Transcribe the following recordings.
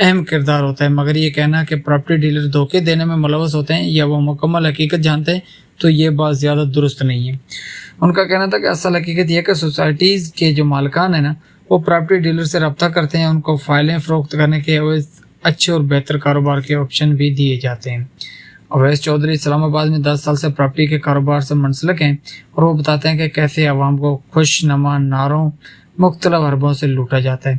اہم کردار ہوتا ہے، مگر یہ کہنا کہ پراپرٹی ڈیلر دھوکے دینے میں ملوث ہوتے ہیں یا وہ مکمل حقیقت جانتے ہیں تو یہ بات زیادہ درست نہیں ہے۔ ان کا کہنا تھا کہ اصل حقیقت یہ کہ سوسائٹیز کے جو مالکان ہیں نا، وہ پراپرٹی ڈیلر سے رابطہ کرتے ہیں، ان کو فائلیں فروخت کرنے کے عوض اچھے اور بہتر کاروبار کے آپشن بھی دیے جاتے ہیں۔ اویس چودھری اسلام آباد میں 10 سال سے پراپرٹی کے کاروبار سے منسلک ہیں اور وہ بتاتے ہیں کہ کیسے عوام کو خوش نما نعروں مختلف حربوں سے لوٹا جاتا ہے۔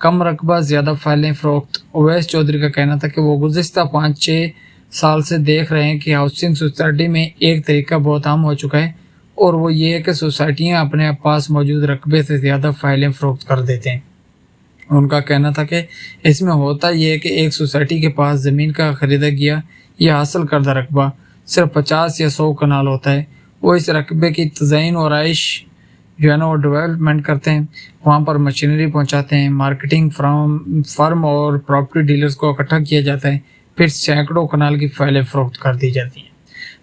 کم رقبہ زیادہ فائلیں فروخت۔ اویس چودھری کا کہنا تھا کہ وہ گزشتہ 5-6 سال سے دیکھ رہے ہیں کہ ہاؤسنگ سوسائٹی میں ایک طریقہ بہت عام ہو چکا ہے، اور وہ یہ ہے کہ سوسائٹیاں اپنے پاس موجود رقبے سے زیادہ فائلیں فروخت کر دیتے ہیں۔ ان کا کہنا تھا کہ اس میں ہوتا یہ ہے کہ ایک سوسائٹی کے پاس زمین کا خریدا گیا یا حاصل کردہ رقبہ صرف 50 یا 100 کنال ہوتا ہے۔ وہ اس رقبے کی تزئین اور رہائش جو ہے نا وہ ڈیولپمنٹ کرتے ہیں، وہاں پر مشینری پہنچاتے ہیں، مارکیٹنگ فرم اور پراپرٹی ڈیلرز کو اکٹھا کیا جاتا ہے، پھر سینکڑوں کنال کی فائلیں فروخت کر دی جاتی ہیں۔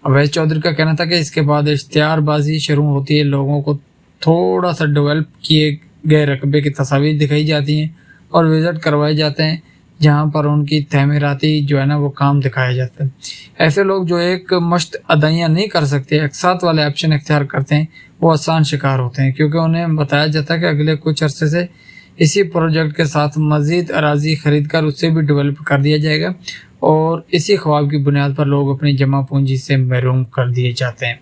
اویس چودھری کا کہنا تھا کہ اس کے بعد اشتہار بازی شروع ہوتی ہے، لوگوں کو تھوڑا سا ڈیولپ کیے گئے رقبے کی تصاویر دکھائی جاتی ہیں اور وزٹ کروائے جاتے ہیں جہاں پر ان کی تعمیراتی جو ہے نا وہ کام دکھایا جاتا ہے۔ ایسے لوگ جو ایک مشت ادائیاں نہیں کر سکتے، اقساط والے آپشن اختیار کرتے ہیں، وہ آسان شکار ہوتے ہیں، کیونکہ انہیں بتایا جاتا ہے کہ اگلے کچھ عرصے سے اسی پروجیکٹ کے ساتھ مزید اراضی خرید کر اسے بھی ڈیولپ کر دیا جائے گا، اور اسی خواب کی بنیاد پر لوگ اپنی جمع پونجی سے محروم کر دیے جاتے ہیں۔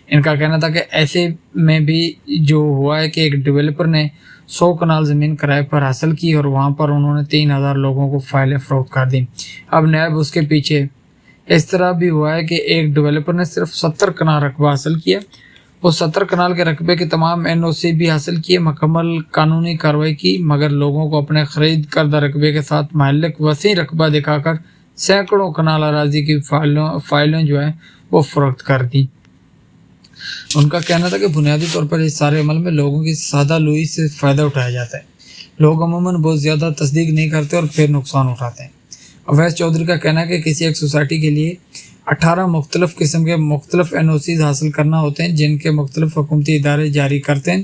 ان کا کہنا تھا کہ ایسے میں بھی جو ہوا ہے کہ ایک ڈیولپر نے 100 کنال زمین کرائے پر حاصل کی اور وہاں پر انہوں نے 3000 لوگوں کو فائلیں فروخت کر دیں۔ اب نیب اس کے پیچھے۔ اس طرح بھی ہوا ہے کہ ایک ڈیولپر نے صرف 70 کنال رقبہ حاصل کیا، وہ 70 کنال کے رقبے کے تمام NOC بھی حاصل کیے، مکمل قانونی کارروائی کی، مگر لوگوں کو اپنے خرید کردہ رقبے کے ساتھ معلق وسیع رقبہ دکھا کر سینکڑوں کنال اراضی کی فائلیں جو ہے وہ فروخت کر دیں۔ ان کا کہنا تھا کہ بنیادی طور پر اس سارے عمل میں لوگوں کی سادہ لوئی سے فائدہ اٹھایا جاتا ہے، لوگ عموماً بہت زیادہ تصدیق نہیں کرتے اور پھر نقصان اٹھاتے ہیں۔ اویس چودھری کا کہنا ہے کہ کسی ایک سوسائٹی کے لیے 18 مختلف قسم کے مختلف NOCs حاصل کرنا ہوتے ہیں جن کے مختلف حکومتی ادارے جاری کرتے ہیں۔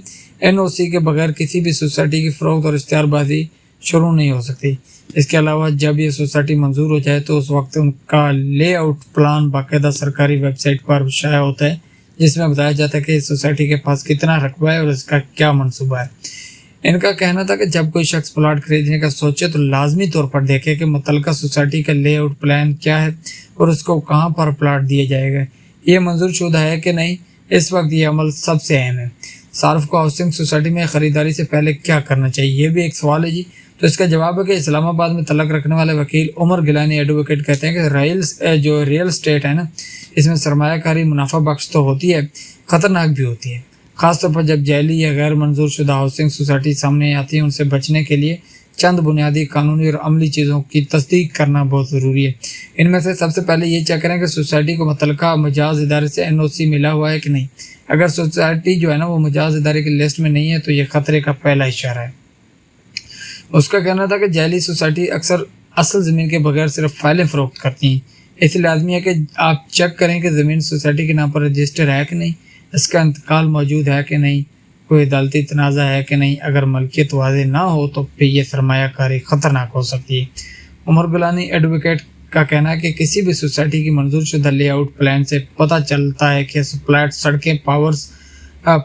NOC کے بغیر کسی بھی سوسائٹی کی فروخت اور اشتہار بازی شروع نہیں ہو سکتی۔ اس کے علاوہ جب یہ سوسائٹی منظور ہو جائے تو اس وقت ان کا لے آؤٹ پلان باقاعدہ سرکاری ویب سائٹ پر شائع ہوتا ہے، جس میں بتایا جاتا ہے کہ اس سوسائٹی کے پاس کتنا رقبہ ہے اور اس کا کیا منصوبہ ہے۔ ان کا کہنا تھا کہ جب کوئی شخص پلاٹ خریدنے کا سوچے تو لازمی طور پر دیکھے کہ متعلقہ سوسائٹی کا لے آؤٹ پلان کیا ہے اور اس کو کہاں پر پلاٹ دیا جائے گا، یہ منظور شدہ ہے کہ نہیں۔ اس وقت یہ عمل سب سے اہم ہے۔ صارف کو ہاؤسنگ سوسائٹی میں خریداری سے پہلے کیا کرنا چاہیے، یہ بھی ایک سوال ہے جی۔ تو اس کا جواب ہے کہ اسلام آباد میں تعلق رکھنے والے وکیل عمر گیلانی ایڈوکیٹ کہتے ہیں کہ جو ریئل اسٹیٹ ہے نا، اس میں سرمایہ کاری منافع بخش تو ہوتی ہے، خطرناک بھی ہوتی ہے، خاص طور پر جب جعلی یا غیر منظور شدہ ہاؤسنگ سوسائٹی سامنے آتی ہیں۔ ان سے بچنے کے لیے چند بنیادی قانونی اور عملی چیزوں کی تصدیق کرنا بہت ضروری ہے۔ ان میں سے سب سے پہلے یہ چیک کریں کہ سوسائٹی کو متعلقہ مجاز ادارے سے NOC ملا ہوا ہے کہ نہیں۔ اگر سوسائٹی جو ہے نا وہ مجاز ادارے کی لسٹ میں نہیں ہے تو یہ خطرے کا پہلا اشارہ ہے۔ اس کا کہنا تھا کہ جعلی سوسائٹی اکثر اصل زمین کے بغیر صرف فائلیں فروخت کرتی ہیں، اس لیے لازمی ہے کہ آپ چیک کریں کہ زمین سوسائٹی کے نام پر رجسٹر ہے کہ نہیں، اس کا انتقال موجود ہے کہ نہیں، کوئی عدالتی تنازع ہے کہ نہیں۔ اگر ملکیت واضح نہ ہو تو پھر یہ سرمایہ کاری خطرناک ہو سکتی ہے۔ عمر گیلانی ایڈوکیٹ کا کہنا ہے کہ کسی بھی سوسائٹی کی منظور شدہ لے آؤٹ پلان سے پتہ چلتا ہے کہ فلیٹ، سڑکیں،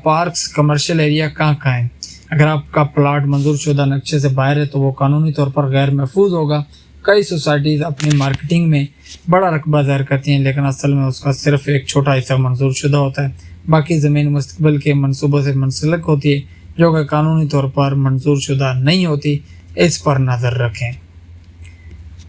پارکس، کمرشل ایریا کہاں ہیں۔ اگر آپ کا پلاٹ منظور شدہ نقشے سے باہر ہے تو وہ قانونی طور پر غیر محفوظ ہوگا۔ کئی سوسائٹیز اپنی مارکیٹنگ میں بڑا رقبہ ظاہر کرتی ہیں لیکن اصل میں اس کا صرف ایک چھوٹا حصہ منظور شدہ ہوتا ہے، باقی زمین مستقبل کے منصوبوں سے منسلک ہوتی ہے جو کہ قانونی طور پر منظور شدہ نہیں ہوتی۔ اس پر نظر رکھیں۔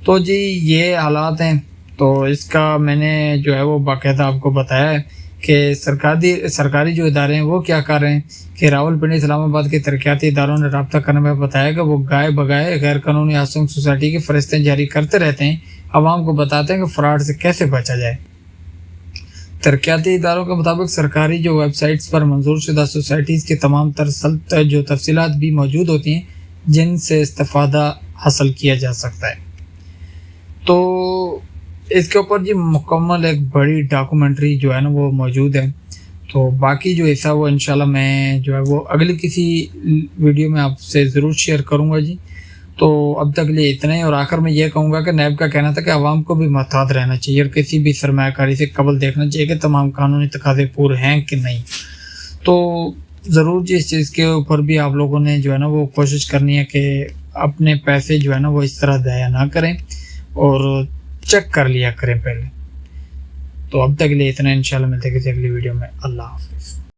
تو جی یہ حالات ہیں، تو اس کا میں نے جو ہے وہ باقاعدہ آپ کو بتایا ہے کہ سرکاری جو ادارے ہیں وہ کیا کر رہے ہیں کہ راولپنڈی اسلام آباد کے ترقیاتی اداروں نے رابطہ کرنے میں بتایا کہ وہ گائے بگائے غیر قانونی ہاؤسنگ سوسائٹی کی فہرستیں جاری کرتے رہتے ہیں، عوام کو بتاتے ہیں کہ فراڈ سے کیسے بچا جائے۔ ترقیاتی اداروں کے مطابق سرکاری جو ویب سائٹس پر منظور شدہ سوسائٹیز کے تمام جو تفصیلات بھی موجود ہوتی ہیں جن سے استفادہ حاصل کیا جا سکتا ہے۔ تو اس کے اوپر جی مکمل ایک بڑی ڈاکومنٹری جو ہے نا وہ موجود ہے، تو باقی جو حصہ وہ انشاءاللہ میں جو ہے وہ اگلی کسی ویڈیو میں آپ سے ضرور شیئر کروں گا جی۔ تو اب تک لیے اتنا ہی، اور آخر میں یہ کہوں گا کہ نیب کا کہنا تھا کہ عوام کو بھی محتاط رہنا چاہیے اور کسی بھی سرمایہ کاری سے قبل دیکھنا چاہیے کہ تمام قانونی تقاضے پورے ہیں کہ نہیں۔ تو ضرور جی اس چیز کے اوپر بھی آپ لوگوں نے جو ہے نا وہ کوشش کرنی ہے کہ اپنے پیسے جو ہے نا وہ اس طرح ضائع نہ کریں اور چیک کر لیا کریں پہلے۔ تو اب تک لیے اتنا، انشاءاللہ ملتے ہیں کسی اگلی ویڈیو میں۔ اللہ حافظ۔